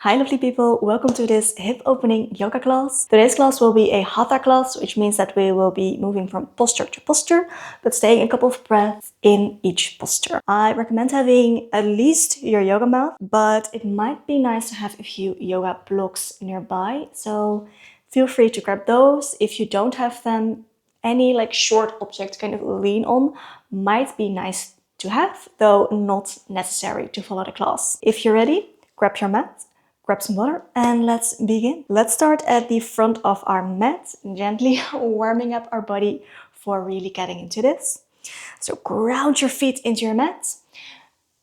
Hi lovely people, welcome to this hip opening yoga class. Today's class will be a Hatha class, which means that we will be moving from posture to posture, but staying a couple of breaths in each posture. I recommend having at least your yoga mat, but it might be nice to have a few yoga blocks nearby. So feel free to grab those. If you don't have them, any short object to kind of lean on might be nice to have, though not necessary to follow the class. If you're ready, grab your mat. Grab some water and let's begin. Let's start at the front of our mat, gently warming up our body for really getting into this. So ground your feet into your mat.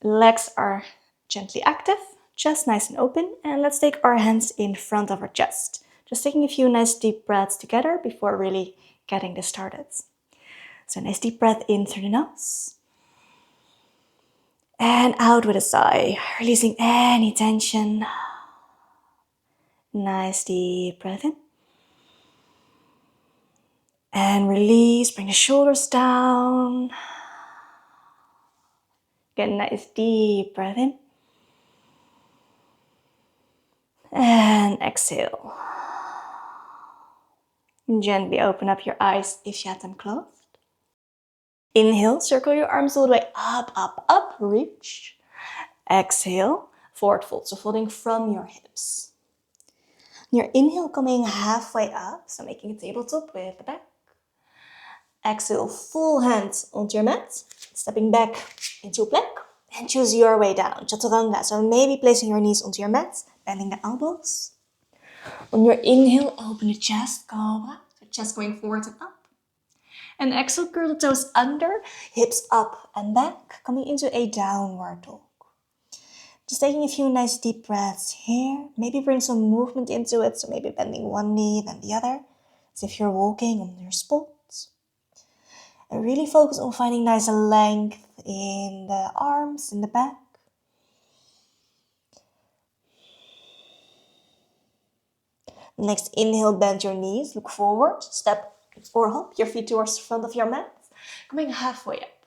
Legs are gently active, chest nice and open, and let's take our hands in front of our chest. Just taking a few nice deep breaths together before really getting this started. So nice deep breath in through the nose. And out with a sigh, releasing any tension. Nice deep breath in. And release, bring the shoulders down. Get a nice deep breath in. And exhale. Gently open up your eyes if you have them closed. Inhale, circle your arms all the way up, up, up, reach. Exhale, forward fold, so folding from your hips. Your inhale coming halfway up, so making a tabletop with the back. Exhale, full hands onto your mat, stepping back into plank, and choose your way down, chaturanga. So maybe placing your knees onto your mat, bending the elbows. On your inhale, open the chest, cobra, so chest going forward and up. And exhale, curl the toes under, hips up and back, coming into a downward dog. Just taking a few nice deep breaths here. Maybe bring some movement into it, so maybe bending one knee, then the other, as if you're walking on your spot. And really focus on finding nice length in the arms, in the back. Next, inhale, bend your knees, look forward, step or hop your feet towards the front of your mat, coming halfway up.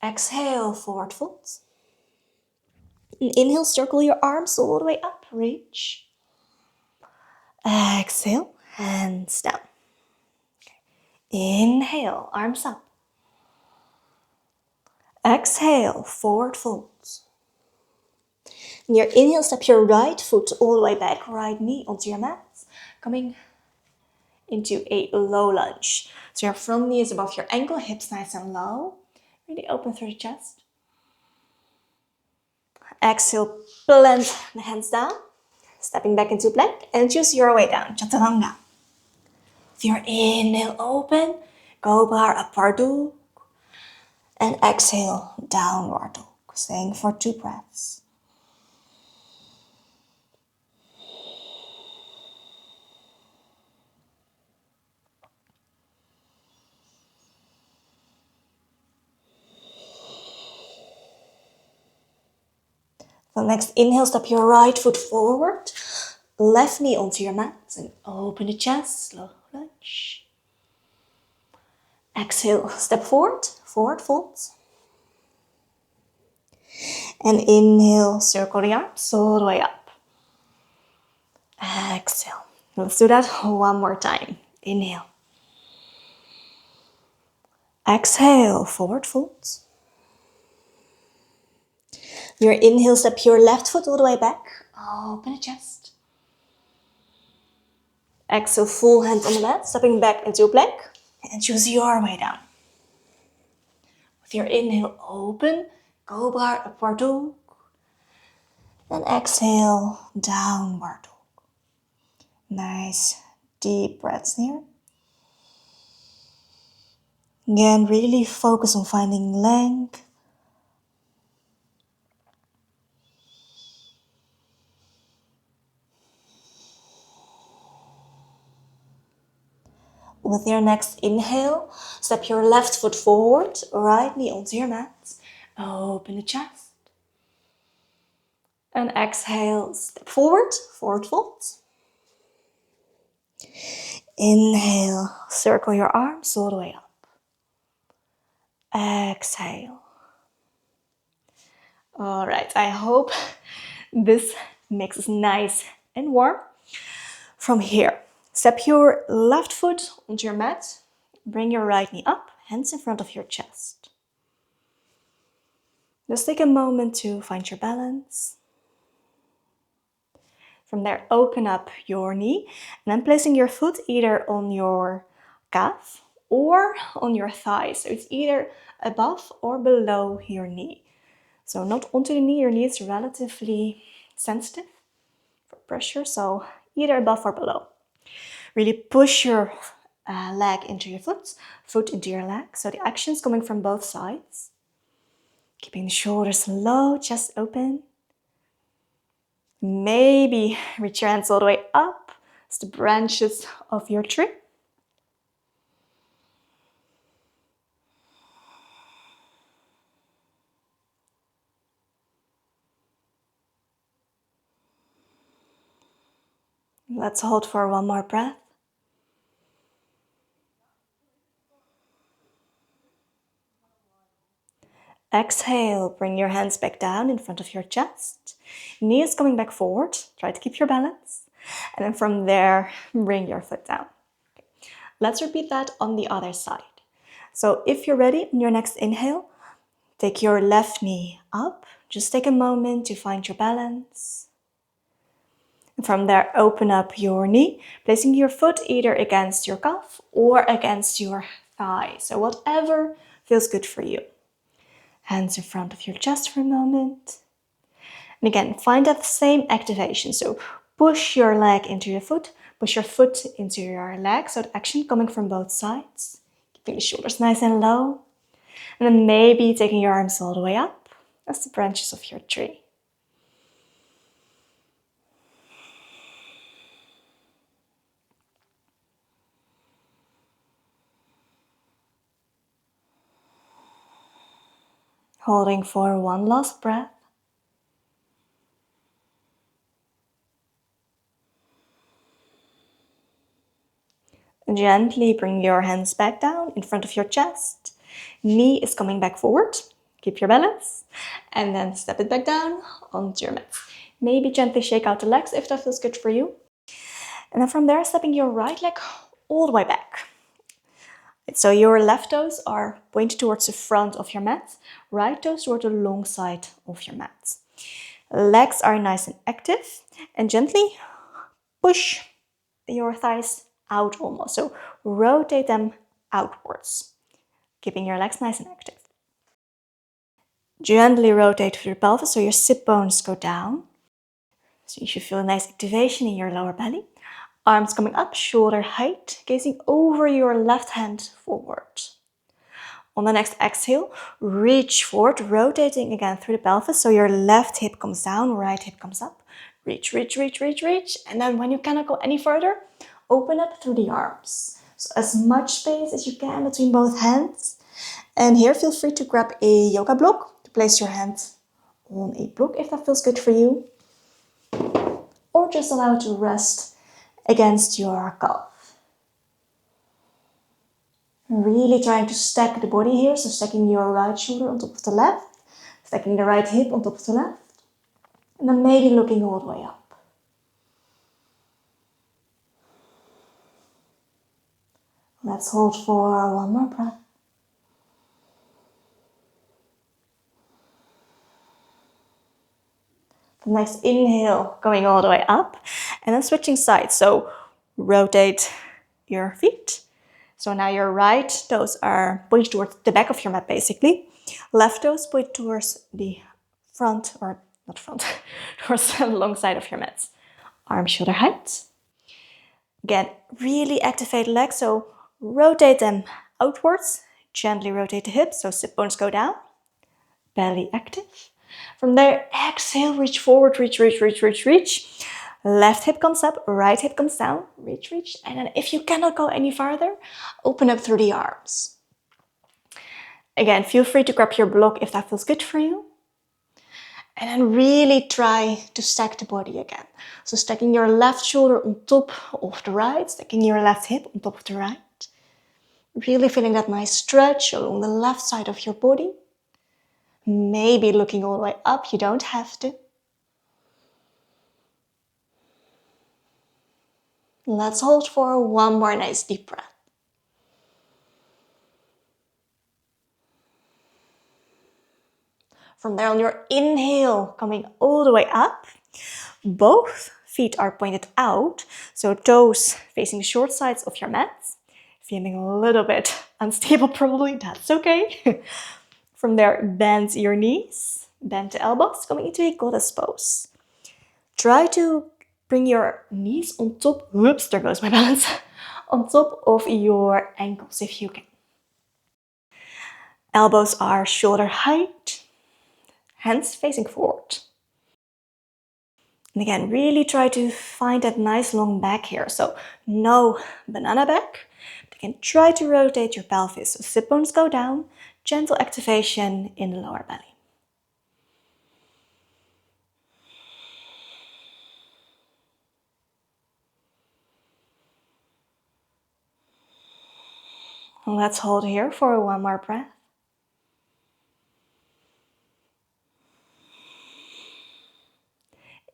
Exhale, forward fold. Inhale, circle your arms all the way up, reach. Exhale, hands down. Inhale, arms up. Exhale, forward fold. In your inhale, step your right foot all the way back, right knee onto your mat, coming into a low lunge. So your front knee is above your ankle, hips nice and low. Really open through the chest. Exhale, plant the hands down, stepping back into plank, and choose your way down, chaturanga. With your inhale, open, cobra, upward dog, and exhale, downward dog, staying for 2 breaths. So next, inhale, step your right foot forward, left knee onto your mat, and open the chest, slow lunge. Exhale, step forward, forward fold. And inhale, circle the arms all the way up. Exhale. Let's do that one more time. Inhale. Exhale, forward fold. Your inhale, step your left foot all the way back. Open the chest. Exhale, full hand on the mat, stepping back into a plank. And choose your way down. With your inhale, open, cobra, upward dog. And exhale, downward dog. Nice deep breaths here. Again, really focus on finding length. With your next inhale, step your left foot forward, right knee onto your mat. Open the chest. And exhale, step forward, forward fold. Inhale, circle your arms all the way up. Exhale. All right, I hope this makes us nice and warm. From here, step your left foot onto your mat. Bring your right knee up, hands in front of your chest. Just take a moment to find your balance. From there, open up your knee and then placing your foot either on your calf or on your thigh. So it's either above or below your knee. So not onto the knee, your knee is relatively sensitive for pressure, so either above or below. Really push your leg into your foot into your leg. So the action's coming from both sides. Keeping the shoulders low, chest open. Maybe reach your hands all the way up as the branches of your tree. Let's hold for one more breath. Exhale, bring your hands back down in front of your chest. Knee is coming back forward. Try to keep your balance. And then from there, bring your foot down. Okay. Let's repeat that on the other side. So if you're ready, on your next inhale, take your left knee up. Just take a moment to find your balance. And from there, open up your knee, placing your foot either against your calf or against your thigh. So whatever feels good for you. Hands in front of your chest for a moment. And again, find that same activation. So push your leg into your foot, push your foot into your leg. So the action coming from both sides. Keeping the shoulders nice and low. And then maybe taking your arms all the way up as the branches of your tree. Holding for one last breath. Gently bring your hands back down in front of your chest. Knee is coming back forward. Keep your balance. And then step it back down onto your mat. Maybe gently shake out the legs if that feels good for you. And then from there, stepping your right leg all the way back. So your left toes are pointed towards the front of your mat. Right toes toward the long side of your mat. Legs are nice and active. And gently push your thighs out almost. So rotate them outwards, keeping your legs nice and active. Gently rotate through your pelvis so your sit bones go down. So you should feel a nice activation in your lower belly. Arms coming up, shoulder height, gazing over your left hand forward. On the next exhale, reach forward, rotating again through the pelvis so your left hip comes down, right hip comes up. Reach, reach, reach, reach, reach. And then when you cannot go any further, open up through the arms. So as much space as you can between both hands. And here feel free to grab a yoga block to place your hand on a block if that feels good for you. Or just allow it to rest against your calf. Really trying to stack the body here. So stacking your right shoulder on top of the left. Stacking the right hip on top of the left. And then maybe looking all the way up. Let's hold for one more breath. The next inhale, going all the way up. And then switching sides. So rotate your feet. So now your right toes are pointed towards the back of your mat basically. Left toes point towards the front, or not front, towards the long side of your mat. Arm shoulder height. Again, really activate the legs, so rotate them outwards. Gently rotate the hips, so sit bones go down. Belly active. From there, exhale, reach forward, reach, reach, reach, reach, reach. Left hip comes up, right hip comes down. Reach, reach. And then if you cannot go any farther, open up through the arms. Again, feel free to grab your block if that feels good for you. And then really try to stack the body again. So stacking your left shoulder on top of the right, stacking your left hip on top of the right. Really feeling that nice stretch along the left side of your body. Maybe looking all the way up, you don't have to. Let's hold for one more nice deep breath. From there, on your inhale, coming all the way up, both feet are pointed out, so toes facing the short sides of your mat. Feeling a little bit unstable probably, that's okay. From there, bend your knees, bend the elbows, coming into a goddess pose. Try to bring your knees on top, whoops, there goes my balance, on top of your ankles if you can. Elbows are shoulder height, hands facing forward. And again, really try to find that nice long back here. So no banana back. But again, try to rotate your pelvis. So sit bones go down, gentle activation in the lower belly. And let's hold here for one more breath.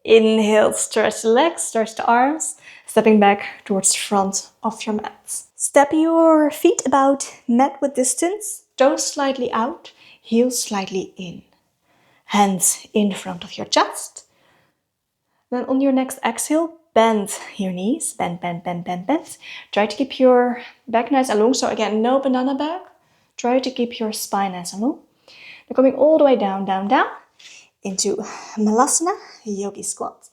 Inhale, stretch the legs, stretch the arms, stepping back towards the front of your mat. Step your feet about mat width distance, toes slightly out, heels slightly in. Hands in front of your chest. Then on your next exhale, bend your knees, bend, bend, bend, bend, bend. Try to keep your back nice and long, so again, no banana back. Try to keep your spine nice and long. Then coming all the way down, down, down, into Malasana, yogi squat.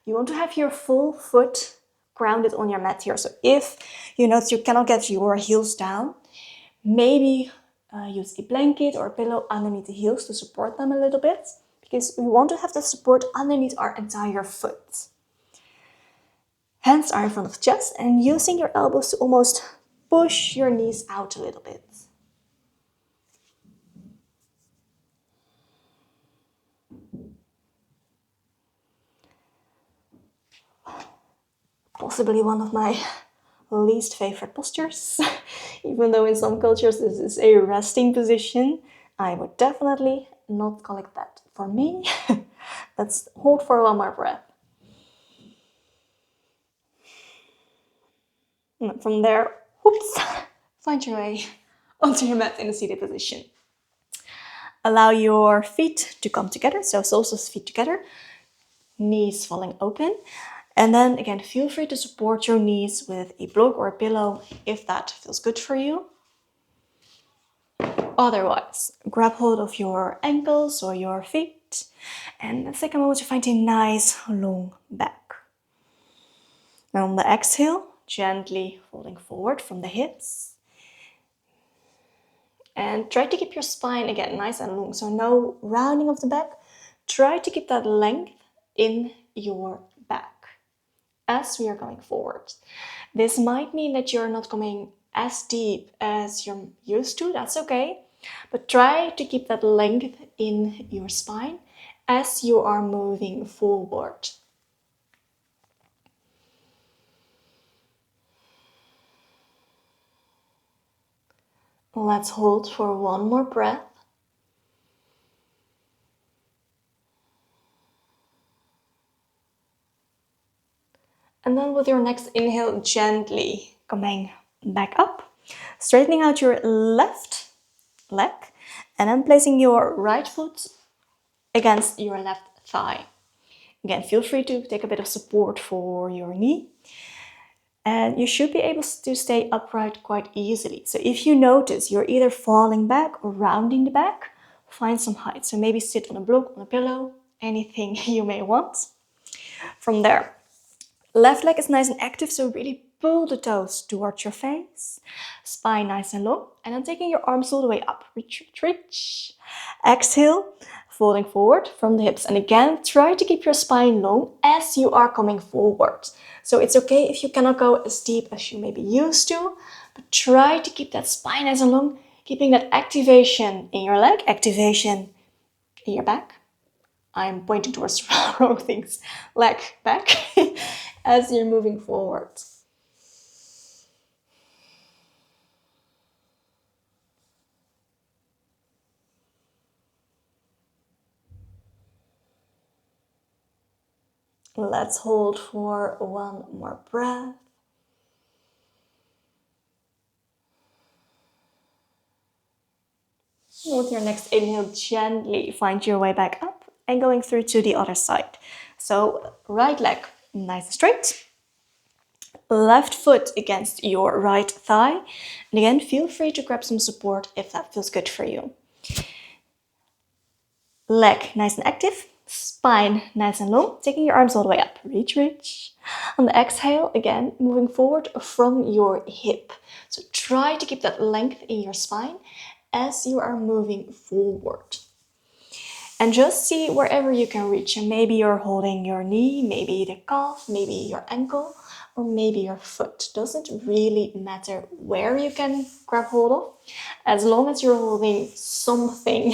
You want to have your full foot grounded on your mat here. So if you notice you cannot get your heels down, maybe use a blanket or a pillow underneath the heels to support them a little bit, because we want to have the support underneath our entire foot. Hands are in front of the chest and using your elbows to almost push your knees out a little bit. Possibly one of my least favorite postures. Even though in some cultures this is a resting position, I would definitely not call it that for me. Let's hold for one more breath. And from there, whoops, find your way onto your mat in a seated position. Allow your feet to come together, so soles feet together, knees falling open. And then again, feel free to support your knees with a block or a pillow if that feels good for you. Otherwise, grab hold of your ankles or your feet and take a moment to find a nice long back. And on the exhale, gently folding forward from the hips. And try to keep your spine again nice and long, so no rounding of the back. Try to keep that length in your back as we are going forward. This might mean that you're not coming as deep as you're used to, that's okay. But try to keep that length in your spine as you are moving forward. Let's hold for one more breath. And then with your next inhale, gently coming back up, straightening out your left leg, and then placing your right foot against your left thigh. Again, feel free to take a bit of support for your knee. And you should be able to stay upright quite easily. So if you notice you're either falling back or rounding the back, find some height. So maybe sit on a block, on a pillow, anything you may want. From there, left leg is nice and active, so really pull the toes towards your face. Spine nice and long. And then taking your arms all the way up. Reach, reach, reach. Exhale, folding forward from the hips. And again, try to keep your spine long as you are coming forward. So it's okay if you cannot go as deep as you may be used to, but try to keep that spine nice and long, keeping that activation in your leg, activation in your back. I'm pointing towards wrong things, leg, back, as you're moving forward. Let's hold for one more breath. With your next inhale, gently find your way back up and going through to the other side. So right leg nice and straight. Left foot against your right thigh. And again, feel free to grab some support if that feels good for you. Leg nice and active. Spine nice and long. Taking your arms all the way up. Reach, reach. On the exhale, again, moving forward from your hip. So try to keep that length in your spine as you are moving forward. And just see wherever you can reach. And maybe you're holding your knee, maybe the calf, maybe your ankle, or maybe your foot. Doesn't really matter where you can grab hold of, as long as you're holding something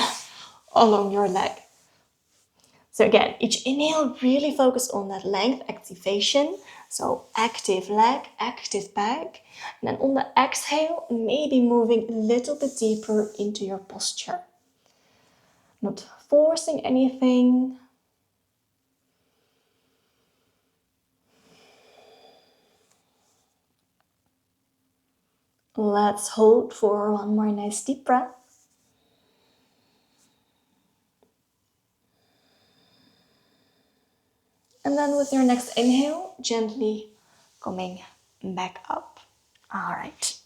along your leg. So again, each inhale, really focus on that length activation. So active leg, active back. And then on the exhale, maybe moving a little bit deeper into your posture. Not forcing anything. Let's hold for one more nice deep breath. And then with your next inhale, gently coming back up. All right.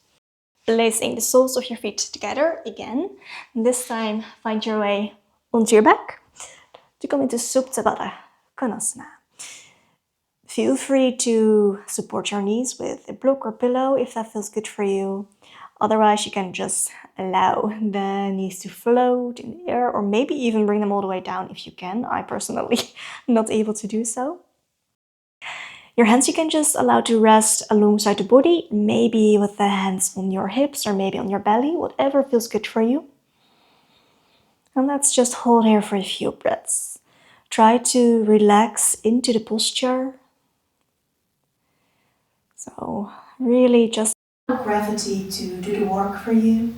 Placing the soles of your feet together again. This time, find your way onto your back to come into Supta Baddha Konasana. Feel free to support your knees with a block or pillow if that feels good for you. Otherwise, you can just allow the knees to float in the air, or maybe even bring them all the way down if you can. I personally not able to do so. Your hands you can just allow to rest alongside the body, maybe with the hands on your hips or maybe on your belly, whatever feels good for you. And let's just hold here for a few breaths. Try to relax into the posture. So really just allow gravity to do the work for you.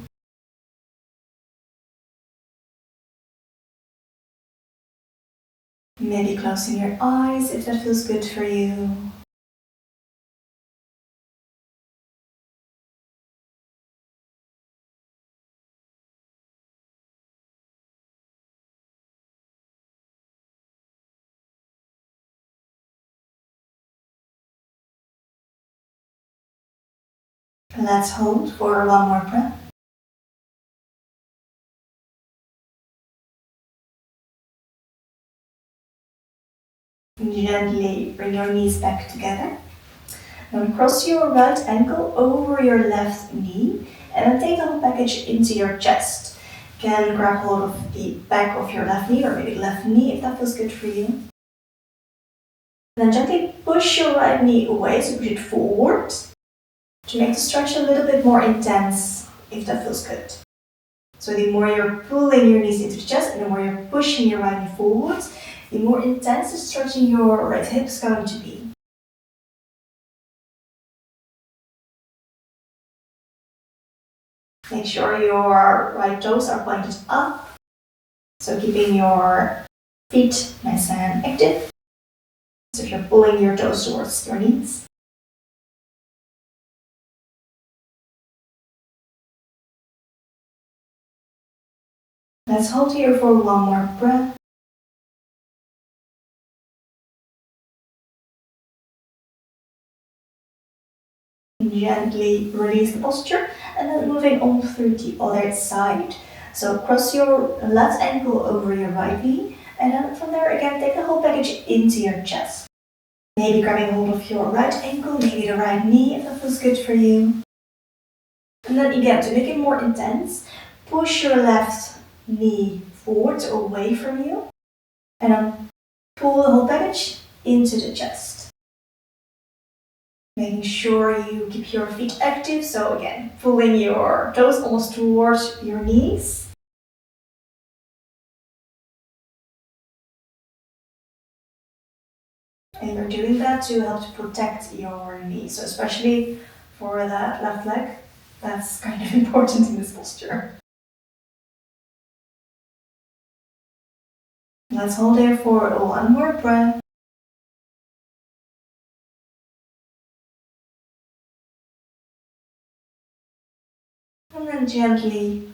Maybe closing your eyes if that feels good for you. Let's hold for one more breath. Gently bring your knees back together. Now cross your right ankle over your left knee and then take the whole package into your chest. You can grab hold of the back of your left knee or maybe left knee if that feels good for you. And then gently push your right knee away, so push it forward to make the stretch a little bit more intense if that feels good. So the more you're pulling your knees into the chest and the more you're pushing your right knee forward, the more intense the stretching your right hip is going to be. Make sure your right toes are pointed up, so keeping your feet nice and active. So if you're pulling your toes towards your knees. Let's hold here for one more breath. Gently release the posture and then moving on through the other side. So cross your left ankle over your right knee and then from there again take the whole package into your chest. Maybe grabbing hold of your right ankle, maybe the right knee if that feels good for you. And then again, to make it more intense, push your left knee forward away from you and then pull the whole package into the chest. Making sure you keep your feet active, so again, pulling your toes almost towards your knees. And you're doing that to help to protect your knees, so especially for that left leg, that's kind of important in this posture. Let's hold here for one more breath. And then gently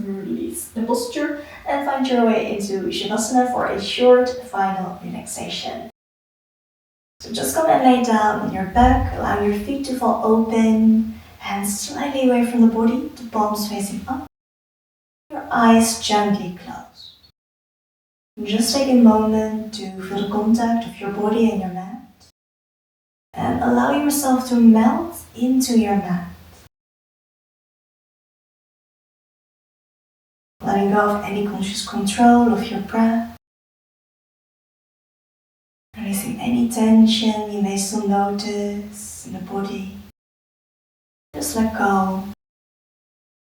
release the posture and find your way into Shavasana for a short final relaxation. So just come and lay down on your back, allow your feet to fall open, hands slightly away from the body, the palms facing up, your eyes gently closed. Just take a moment to feel the contact of your body and your mat, and allow yourself to melt into your mat. Letting go of any conscious control of your breath. Releasing any tension you may still notice in the body. Just let go.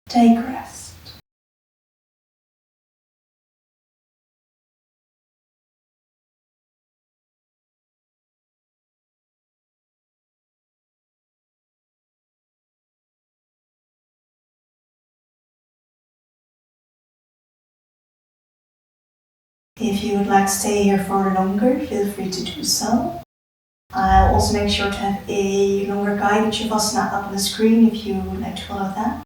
Take rest. If you would like to stay here for longer, feel free to do so. I'll also make sure to have a longer guided Shavasana up on the screen if you would like to follow that.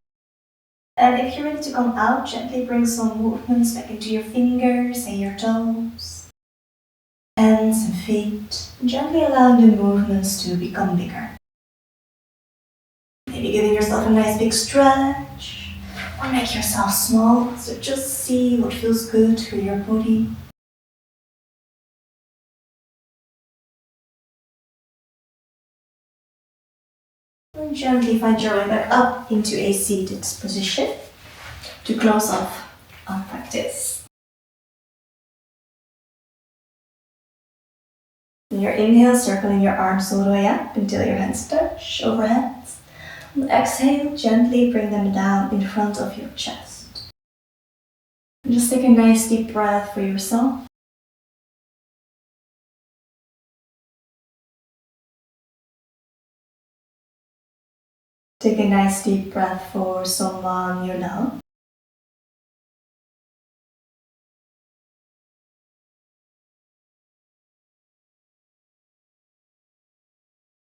And if you're ready to come out, gently bring some movements back into your fingers and your toes, hands and feet, gently allowing the movements to become bigger. Maybe giving yourself a nice big stretch, or make yourself small, so just see what feels good for your body. And gently find your way back up into a seated position to close off our practice. On your inhale, circling your arms all the way up until your hands touch overhead. On exhale, gently bring them down in front of your chest. And just take a nice deep breath for yourself. Take a nice deep breath for someone you know.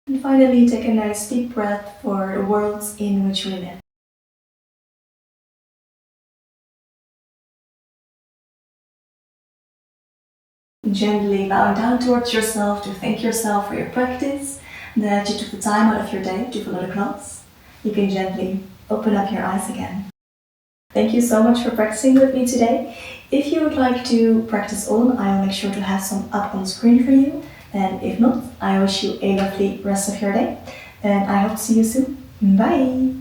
And finally, take a nice deep breath for the world in which we live. Gently bowing down towards yourself to thank yourself for your practice, that you took the time out of your day to follow the class. You can gently open up your eyes again. Thank you so much for practicing with me today. If you would like to practice on, I'll make sure to have some up on the screen for you. And if not, I wish you a lovely rest of your day. And I hope to see you soon. Bye!